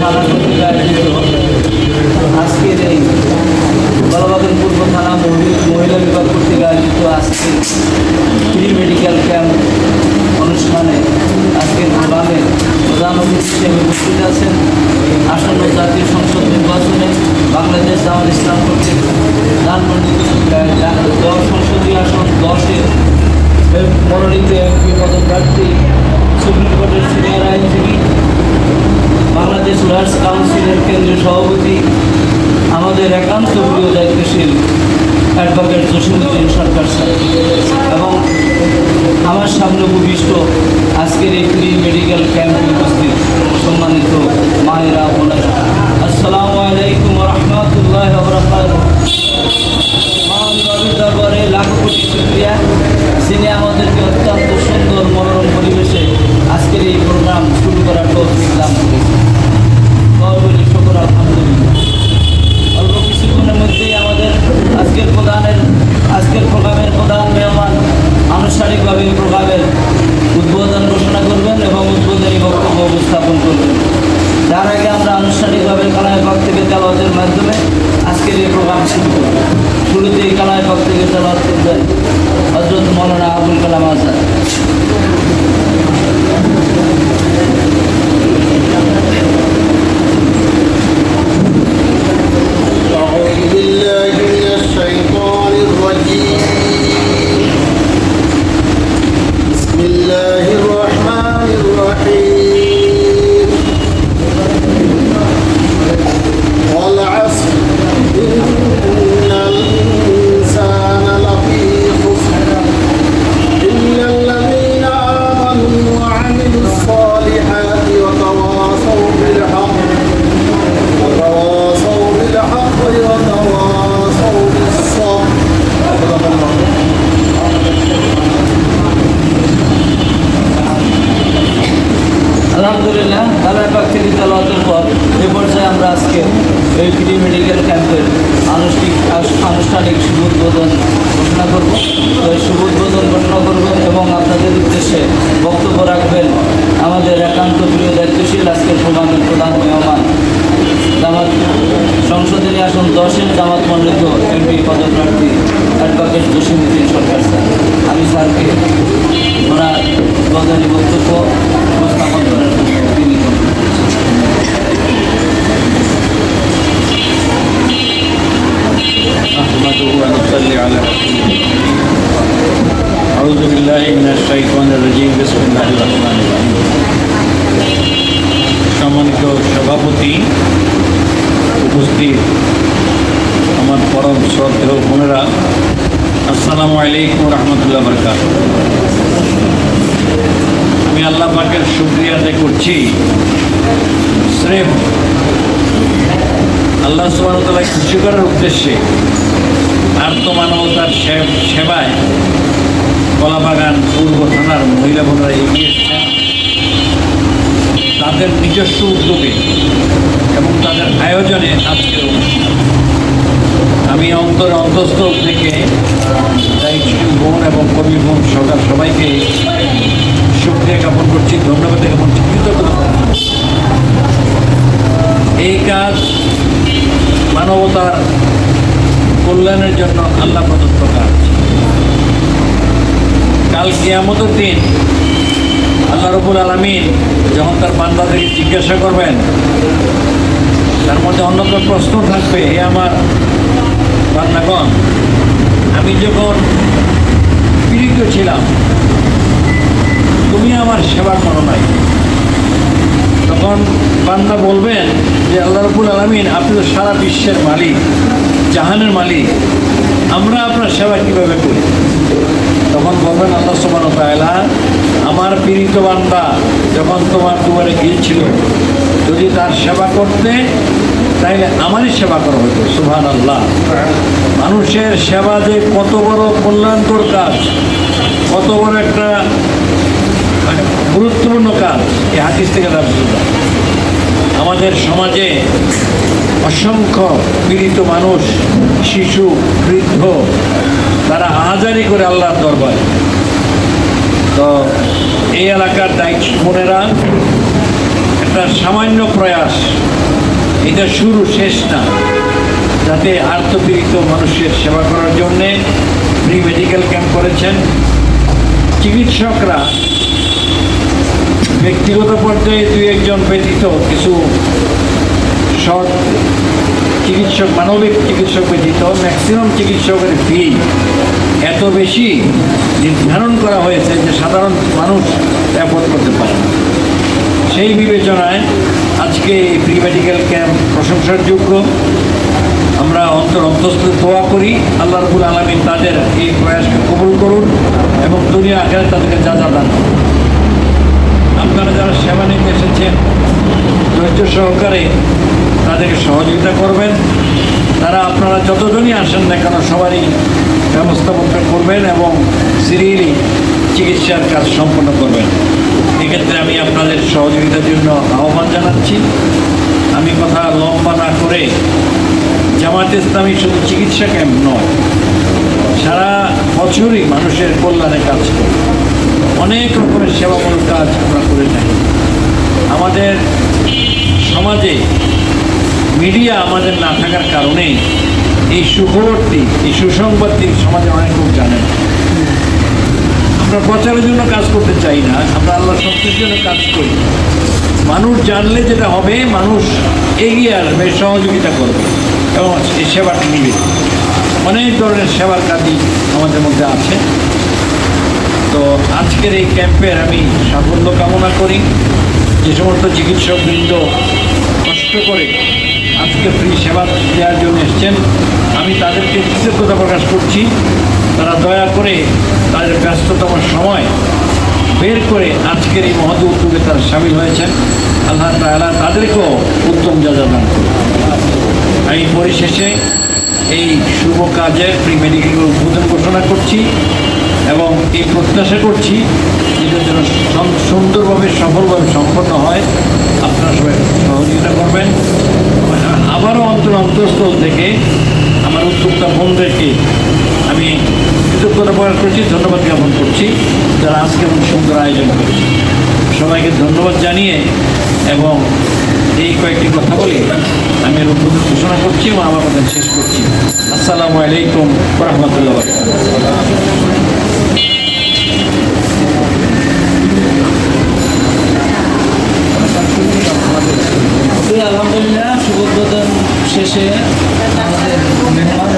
থানা কর্তৃক আয়োজিত আজকের এই কলাবাগান পূর্ব থানা মহিলা বিভাগ কর্তৃক আয়োজিত আজকের ফ্রি মেডিকেল ক্যাম্প অনুষ্ঠানে আজকের প্রোগ্রামে প্রধান অতিথি হিসেবে উপস্থিত আছেন আসন্ন জাতীয় সংসদ নির্বাচনে বাংলাদেশ জামাত ইসলাম কর্তৃক সংসদীয় আসন 10-এর মনোনীত এমপি পদপ্রার্থী সুপ্রিম কোর্টের সিনিয়র আইনজীবী বাংলাদেশ লয়ার্স কাউন্সিলের কেন্দ্রীয় সভাপতি আমাদের একান্ত প্রিয় দায়িত্বশীল অ্যাডভোকেট জসিমউদ্দিন সরকার স্যার এবং আমার সামনে উপবিষ্ট আজকের এই ফ্রি মেডিকেল ক্যাম্পে উপস্থিত সম্মানিত মায়েরা বোনেরা, আসসালামু আলাইকুম রহমতুল্লাহ মহান রবির দরবারে লাখো কোটি শুকরিয়া, যিনি আমাদেরকে অত্যন্ত সুন্দর মনোরম পরিবেশে আজকের এই প্রোগ্রাম শুরু করার তৌফিক দান করেছে। শুকর আলহামদুলিল্লাহ। অল্প কিছুক্ষণের মধ্যেই আমাদের আজকের প্রোগ্রামের প্রধান মেহমান আনুষ্ঠানিকভাবে এই প্রোগ্রামের উদ্বোধন ঘোষণা করবেন এবং উদ্বোধনী বক্তব্য উপস্থাপন করবেন। যার আগে আমরা আনুষ্ঠানিকভাবে কালামে পাক থেকে তেলাওয়াতের মাধ্যমে আজকের এই প্রোগ্রাম শুরু করব। শুরুতে এই কালামে পাক থেকে তেলাওয়াত করবেন হযরত মাওলানা আবুল কালাম আজাদ। আলহামদুলিল্লাহ, কালামে পাক থেকে তেলাওয়াতের পর এ পর্যায়ে আমরা আজকে এই ফ্রি মেডিকেল ক্যাম্পের আনুষ্ঠানিক শুভ উদ্বোধন ঘোষণা করব। তো এই শুভ উদ্বোধন ঘোষণা করবেন এবং আপনাদের উদ্দেশ্যে বক্তব্য রাখবেন আমাদের একান্ত প্রিয় দায়িত্বশীল আজকের প্রোগ্রামের প্রধান মেহমান জামাত সংসদীয় আসন 10-এর জামাত মনোনীত এমপি পদপ্রার্থী অ্যাডভোকেট জসিমউদ্দিন সরকার স্যার। আমি স্যারকে ওনার উদ্বোধনী বক্তব্য উপস্থাপন করার জন্য বিনীত আউযু বিল্লাহি মিনাশ শাইতানির রাজিম। বিসমিল্লাহির রহমানির রহিম। সম্মানিত সভাপতি, উপস্থিত আমার পরম শ্রদ্ধেয় বোনেরা, আসসালামু আলাইকুম রহমতুল্লাহ বারাকাতুহু। আমি আল্লাহ পাকের শুকরিয়া আদায় করছি স্রেফ আল্লাহ সুবহানাহু ওয়া তাআলা খুশি করার উদ্দেশ্যে আর্ত মানবতার সেবায় কলাবাগান পূর্ব থানার মহিলা বোনেরা এগিয়ে এসেছেন তাদের নিজস্ব উদ্যোগে এবং তাদের আয়োজনে আজকের অনুষ্ঠান। আমি অন্তঃস্থল থেকে দায়িত্বশীল বোন এবং কর্মী বোন সবাইকে শুকরিয়া জ্ঞাপন করছি, ধন্যবাদ জ্ঞাপন করছি, কৃতজ্ঞতা। এই কাজ মানবতার কল্যাণের জন্য আল্লাহ প্রদত্ত কাজ। কাল কিয়ামতের দিন আল্লাহ রাব্বুল আলামিন যখন তার বান্দাদেরকে জিজ্ঞাসা করবেন, তার মধ্যে অন্যতম প্রশ্ন থাকবে, হে আমার বান্দাগণ, আমি যখন পীড়িত ছিলাম তুমি আমার সেবা করো নাই। তখন বান্দা বলবেন যে আল্লাহ রাব্বুল আলামিন, আপনি তো সারা বিশ্বের মালিক, জাহানের মালিক, আমরা আপনার সেবা কীভাবে করি? তখন বলবেন আল্লাহ সুবহানাহু ওয়া তাআলা, আমার পীড়িত বান্দা যখন তোমার দুয়ারে গিয়েছিল, যদি তার সেবা করতে তাইলে আমারই সেবা করা হতো। সুবহানাল্লাহ। মানুষের সেবা যে কত বড় কল্যাণকর কাজ, কত বড় একটা গুরুত্বপূর্ণ কাজ, এই হাদিস থেকে তার বুঝতে। আমাদের সমাজে অসংখ্য পীড়িত মানুষ, শিশু, বৃদ্ধ, তারা আহাজারি করে আল্লাহর দরবারে। তো এই এলাকার দায়িত্ব বোনেরা একটা সামান্য প্রয়াস, এটা শুরু, শেষ না। যাতে আর্তপীড়িত মানুষের সেবা করার জন্যে ফ্রি মেডিকেল ক্যাম্প করেছেন। চিকিৎসকরা ব্যক্তিগত পর্যায়ে দুই একজন ব্যতীত কিছু সৎ চিকিৎসক, মানবিক চিকিৎসক ব্যতীত ম্যাক্সিমাম চিকিৎসকের ফি এত বেশি নির্ধারণ করা হয়েছে যে সাধারণ মানুষ অ্যাফোর্ড করতে পারে না। সেই বিবেচনায় আজকে এই ফ্রি মেডিকেল ক্যাম্প প্রশংসার যোগ্য। আমরা অন্তঃস্থ দোয়া করি আল্লাহ রাব্বুল আলামিন তাদের এই প্রয়াসকে কবুল করুন এবং দুনিয়া আখিরাতে তাদেরকে যা দান করুন। আপনারা যারা সেবা নিতে এসেছেন ধৈর্য সহকারে তাদেরকে সহযোগিতা করবেন। তারা আপনারা যতজনই আসেন না কেন সবারই ব্যবস্থাপনা করবেন এবং সিরিয়ালি চিকিৎসার কাজ সম্পন্ন করবেন। এক্ষেত্রে আমি আপনাদের সহযোগিতার জন্য আহ্বান জানাচ্ছি। আমি কথা লম্বা না করে, জামায়াতে ইসলামী শুধু চিকিৎসা ক্যাম্প নয়, সারা বছরই মানুষের কল্যাণে কাজ করে অনেক রকমের সেবামূলক কাজ আমরা করে থাকি। আমাদের সমাজে মিডিয়া আমাদের না থাকার কারণে এই সুখবরটি, এই সুসংবাদটি সমাজে অনেক লোক জানে না। আমরা প্রচারের জন্য কাজ করতে চাই না, আমরা আল্লাহ সত্যের জন্য কাজ করি। মানুষ জানলে যেটা হবে, মানুষ এগিয়ে আসবে, সহযোগিতা করবে এবং এই সেবাটি নিবে। অনেক ধরনের সেবার কাজই আমাদের মধ্যে আছে। তো আজকের এই ক্যাম্পের আমি সাফল্য কামনা করি। যে সমস্ত চিকিৎসকবৃন্দ কষ্ট করে আজকে ফ্রি সেবা দেওয়ার জন্য এসছেন, আমি তাদেরকে কৃতজ্ঞতা প্রকাশ করছি। তারা দয়া করে তাদের ব্যস্ততম সময় বের করে আজকের এই মহৎ উদ্যোগে তারা সামিল হয়েছেন। আল্লাহ তাআলা তাদেরকেও উত্তম যাজা দান করুন। আমি পরিশেষে এই শুভ কাজে ফ্রি মেডিকেল উদ্বোধন ঘোষণা করছি এবং এই প্রত্যাশা করছি যেটা যেন সুন্দরভাবে সফলভাবে সম্পন্ন হয়। আপনারা সবাই সহযোগিতা করবেন। আবারও অন্তঃস্থল থেকে আমার উদ্যোক্তা বোনদেরকে আমি কৃতজ্ঞতা প্রকাশ করছি, ধন্যবাদ জ্ঞাপন করছি যারা আজকে এমন সুন্দর আয়োজন করেছে। সবাইকে ধন্যবাদ জানিয়ে এবং এই কয়েকটি কথা বলে আমি এর উদ্বোধন ঘোষণা করছি এবং আমার কথা শেষ করছি। আসসালামু আলাইকুম ওয়া রাহমাতুল্লাহি ওয়া আলহামদুলিল্লাহ, শুভ উদ্বোধন শেষে আমাদের মেহমান